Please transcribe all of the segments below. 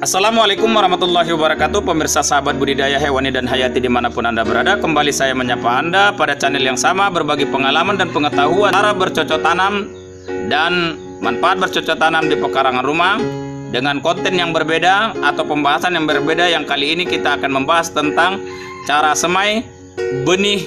Assalamualaikum warahmatullahi wabarakatuh. Pemirsa sahabat budidaya hewani dan hayati dimanapun Anda berada, kembali saya menyapa Anda pada channel yang sama, berbagi pengalaman dan pengetahuan cara bercocok tanam dan manfaat bercocok tanam di pekarangan rumah dengan konten yang berbeda atau pembahasan yang berbeda. Yang kali ini kita akan membahas tentang cara semai benih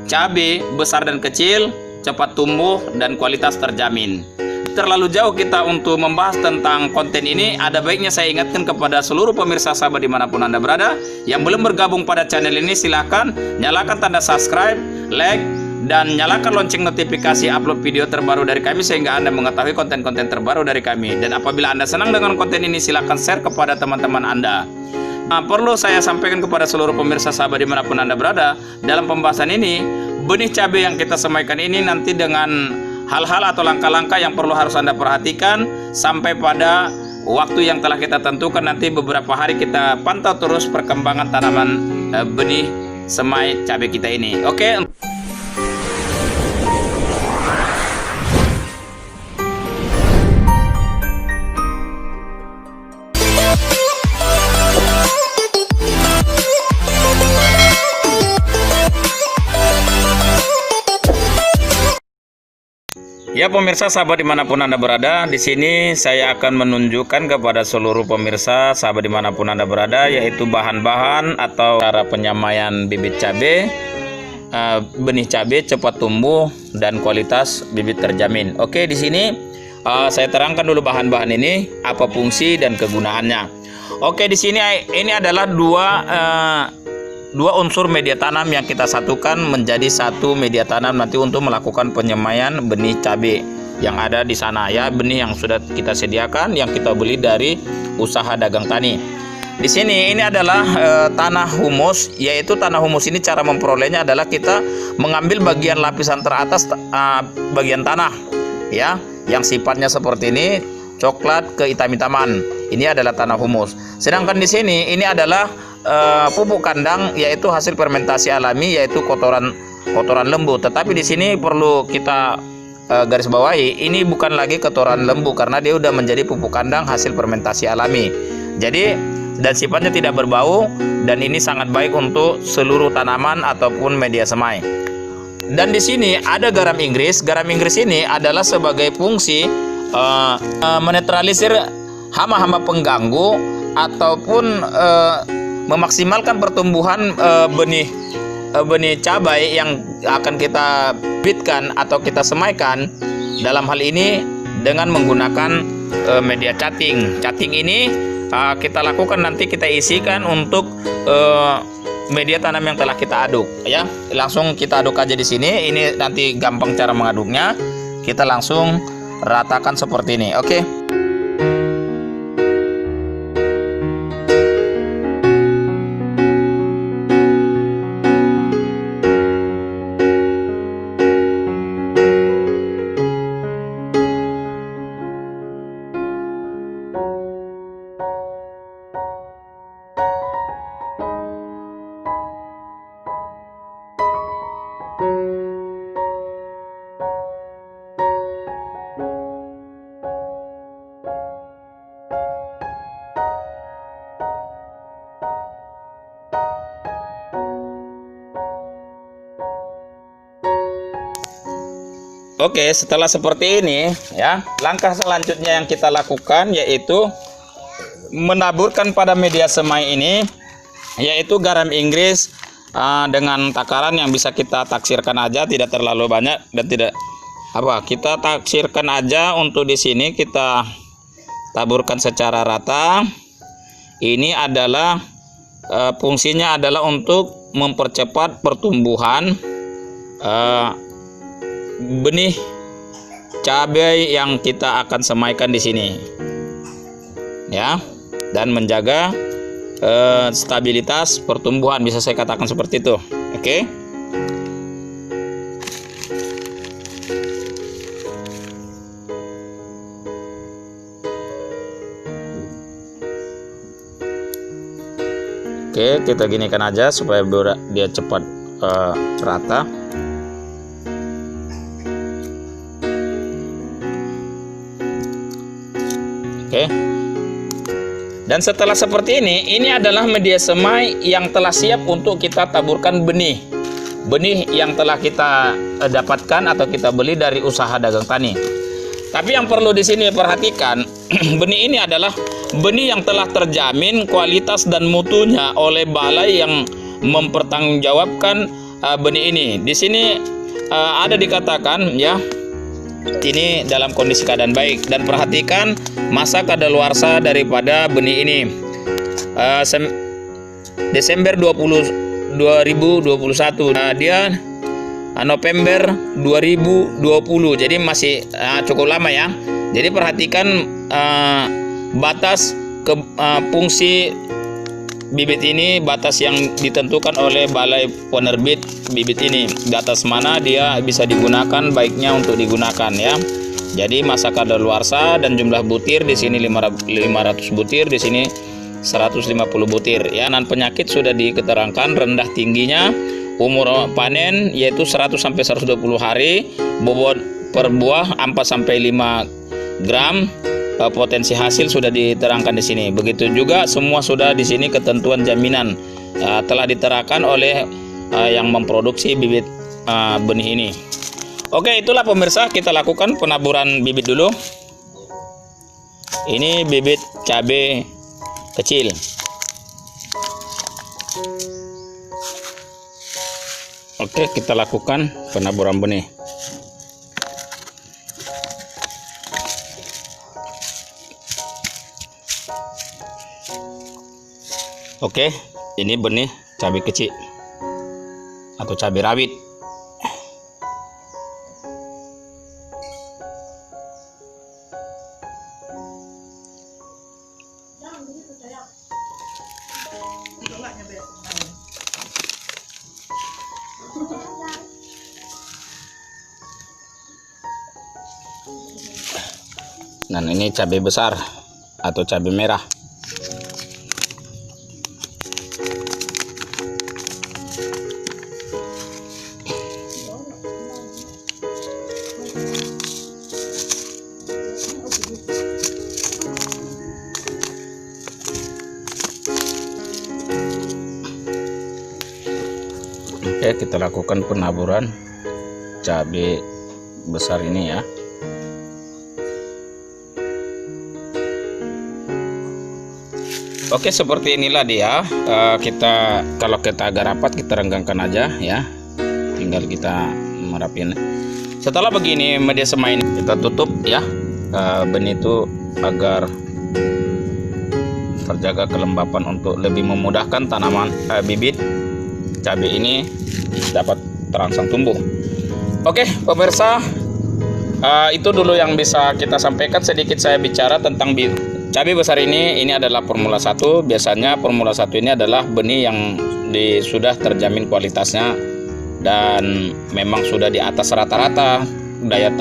cabai besar dan kecil, cepat tumbuh dan kualitas terjamin. Terlalu jauh kita untuk membahas tentang konten ini, ada baiknya saya ingatkan kepada seluruh pemirsa sahabat dimanapun Anda berada, yang belum bergabung pada channel ini, silahkan nyalakan tanda subscribe, like, dan nyalakan lonceng notifikasi upload video terbaru dari kami sehingga Anda mengetahui konten-konten terbaru dari kami. Dan apabila Anda senang dengan konten ini, silahkan share kepada teman-teman Anda. Perlu saya sampaikan kepada seluruh pemirsa sahabat dimanapun Anda berada, dalam pembahasan ini, benih cabai yang kita semaikan ini nanti dengan hal-hal atau langkah-langkah yang perlu harus Anda perhatikan sampai pada waktu yang telah kita tentukan. Nanti beberapa hari kita pantau terus perkembangan tanaman benih semai cabai kita ini. Oke. Ya pemirsa sahabat dimanapun Anda berada, di sini saya akan menunjukkan kepada seluruh pemirsa sahabat dimanapun Anda berada, yaitu bahan-bahan atau cara penyamaian bibit cabai, benih cabai cepat tumbuh dan kualitas bibit terjamin. Oke, di sini saya terangkan dulu bahan-bahan ini, apa fungsi dan kegunaannya. Oke, di sini ini adalah dua unsur media tanam yang kita satukan menjadi satu media tanam nanti untuk melakukan penyemaian benih cabai yang ada di sana, ya, benih yang sudah kita sediakan yang kita beli dari usaha dagang tani. Di sini ini adalah tanah humus, yaitu tanah humus ini cara memperolehnya adalah kita mengambil bagian lapisan teratas bagian tanah, ya, yang sifatnya seperti ini, coklat ke hitam-hitaman. Ini adalah tanah humus. Sedangkan di sini ini adalah pupuk kandang, yaitu hasil fermentasi alami, yaitu kotoran lembu. Tetapi di sini perlu kita garis bawahi, ini bukan lagi kotoran lembu karena dia udah menjadi pupuk kandang hasil fermentasi alami. Jadi dan sifatnya tidak berbau, dan ini sangat baik untuk seluruh tanaman ataupun media semai. Dan di sini ada garam Inggris. Garam Inggris ini adalah sebagai fungsi menetralisir hama-hama pengganggu ataupun memaksimalkan pertumbuhan benih cabai yang akan kita bibitkan atau kita semaikan. Dalam hal ini dengan menggunakan media cacing. Cacing ini kita lakukan, nanti kita isikan untuk media tanam yang telah kita aduk, ya. Langsung kita aduk aja di sini. Ini nanti gampang cara mengaduknya. Kita langsung ratakan seperti ini. Oke. Oke, setelah seperti ini, ya, langkah selanjutnya yang kita lakukan yaitu menaburkan pada media semai ini, yaitu garam Inggris dengan takaran yang bisa kita taksirkan aja, tidak terlalu banyak dan tidak kita taksirkan aja. Untuk di sini kita taburkan secara rata. Ini adalah fungsinya adalah untuk mempercepat pertumbuhan benih cabai yang kita akan semaikan di sini, ya, dan menjaga stabilitas pertumbuhan, bisa saya katakan seperti itu. Oke. Oke, kita ginikan aja supaya dia cepat rata. Oke. Dan setelah seperti ini adalah media semai yang telah siap untuk kita taburkan benih. Benih yang telah kita dapatkan atau kita beli dari usaha dagang tani. Tapi yang perlu di sini perhatikan, benih ini adalah benih yang telah terjamin kualitas dan mutunya oleh balai yang mempertanggungjawabkan benih ini. Di sini ada dikatakan ya, ini dalam kondisi keadaan baik, dan perhatikan masa kadaluarsa daripada benih ini. Desember 2021, dia November 2020, jadi masih cukup lama ya. Jadi perhatikan batas fungsi bibit ini, batas yang ditentukan oleh balai penerbit bibit ini, di atas mana dia bisa digunakan, baiknya untuk digunakan ya. Jadi masa kadaluarsa dan jumlah butir di sini 500 butir, di sini 150 butir ya. Dan penyakit sudah diketerangkan, rendah tingginya, umur panen yaitu 100 sampai 120 hari, bobot per buah 4 sampai 5 gram. Potensi hasil sudah diterangkan di sini. Begitu juga semua sudah di sini ketentuan jaminan telah diterangkan oleh yang memproduksi bibit benih ini. Oke, itulah pemirsa, kita lakukan penaburan bibit dulu. Ini bibit cabai kecil. Oke, kita lakukan penaburan benih. Oke, ini benih cabai kecil atau cabai rawit. Dan ini cabai besar atau cabai merah. Oke, kita lakukan penaburan cabai besar ini ya. Oke, seperti inilah dia. Kalau kita agak rapat, kita renggangkan aja ya. Tinggal kita merapin. Setelah begini media semai ini kita tutup ya, benih itu agar terjaga kelembapan untuk lebih memudahkan tanaman bibit cabai ini dapat terangsang tumbuh. Oke pemirsa, itu dulu yang bisa kita sampaikan. Sedikit saya bicara tentang cabai besar ini adalah Formula 1. Biasanya Formula 1 ini adalah benih yang sudah terjamin kualitasnya dan memang sudah di atas rata-rata daya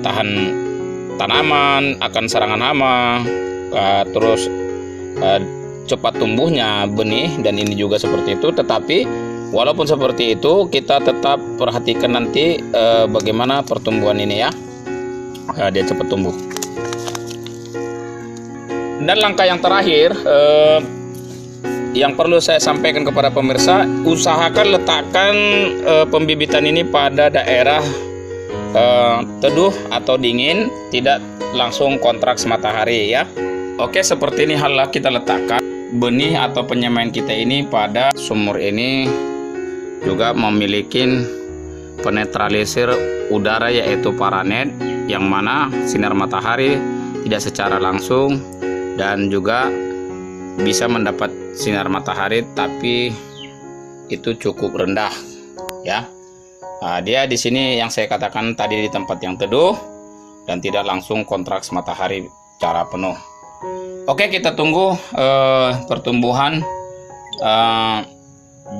tahan tanaman akan serangan hama, terus cepat tumbuhnya benih, dan ini juga seperti itu. Tetapi walaupun seperti itu, kita tetap perhatikan nanti bagaimana pertumbuhan ini ya, dia cepat tumbuh. Dan langkah yang terakhir yang perlu saya sampaikan kepada pemirsa, usahakan letakkan pembibitan ini pada daerah teduh atau dingin, tidak langsung kontraks matahari ya. Oke, seperti ini halnya kita letakkan benih atau penyemaian kita ini pada sumur ini. Juga memiliki penetralisir udara yaitu paranet, yang mana sinar matahari tidak secara langsung dan juga bisa mendapat sinar matahari tapi itu cukup rendah ya. Dia di sini yang saya katakan tadi di tempat yang teduh dan tidak langsung kontraks matahari secara penuh. Oke, kita tunggu pertumbuhan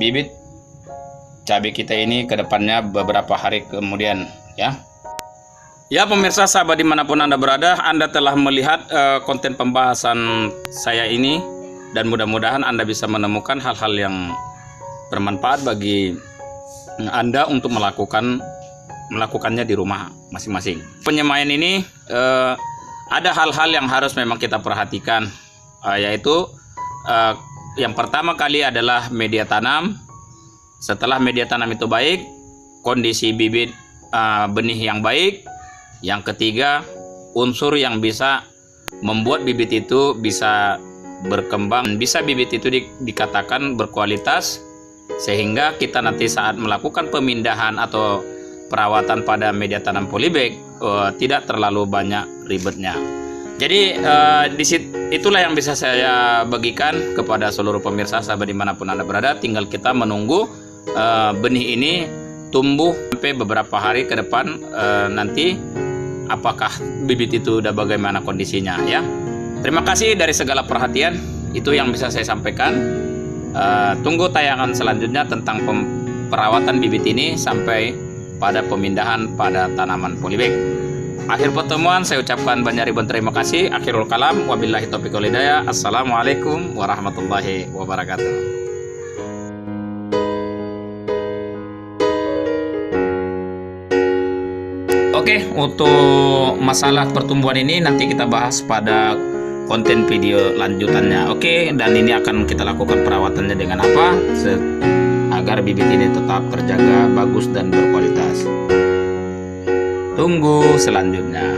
bibit cabai kita ini ke depannya beberapa hari kemudian ya. Ya pemirsa, sahabat dimanapun Anda berada, Anda telah melihat konten pembahasan saya ini, dan mudah-mudahan Anda bisa menemukan hal-hal yang bermanfaat bagi Anda untuk melakukannya di rumah masing-masing. Penyemaian ini ada hal-hal yang harus memang kita perhatikan yaitu yang pertama kali adalah media tanam. Setelah media tanam itu baik, kondisi bibit benih yang baik. Yang ketiga, unsur yang bisa membuat bibit itu bisa berkembang, bisa bibit itu dikatakan berkualitas, sehingga kita nanti saat melakukan pemindahan atau perawatan pada media tanam polybag tidak terlalu banyak ribetnya. Jadi itulah yang bisa saya bagikan kepada seluruh pemirsa sahabat dimanapun Anda berada. Tinggal kita menunggu benih ini tumbuh sampai beberapa hari ke depan, nanti apakah bibit itu udah bagaimana kondisinya ya. Terima kasih dari segala perhatian, itu yang bisa saya sampaikan. Tunggu tayangan selanjutnya tentang perawatan bibit ini sampai pada pemindahan pada tanaman polybag. Akhir pertemuan saya ucapkan banyak ribuan terima kasih. Akhirul kalam, wabillahi taufiq wal hidayah. Assalamualaikum warahmatullahi wabarakatuh. Oke, untuk masalah pertumbuhan ini nanti kita bahas pada konten video lanjutannya. Oke, dan ini akan kita lakukan perawatannya dengan apa agar bibit ini tetap terjaga bagus dan berkualitas. Tunggu selanjutnya.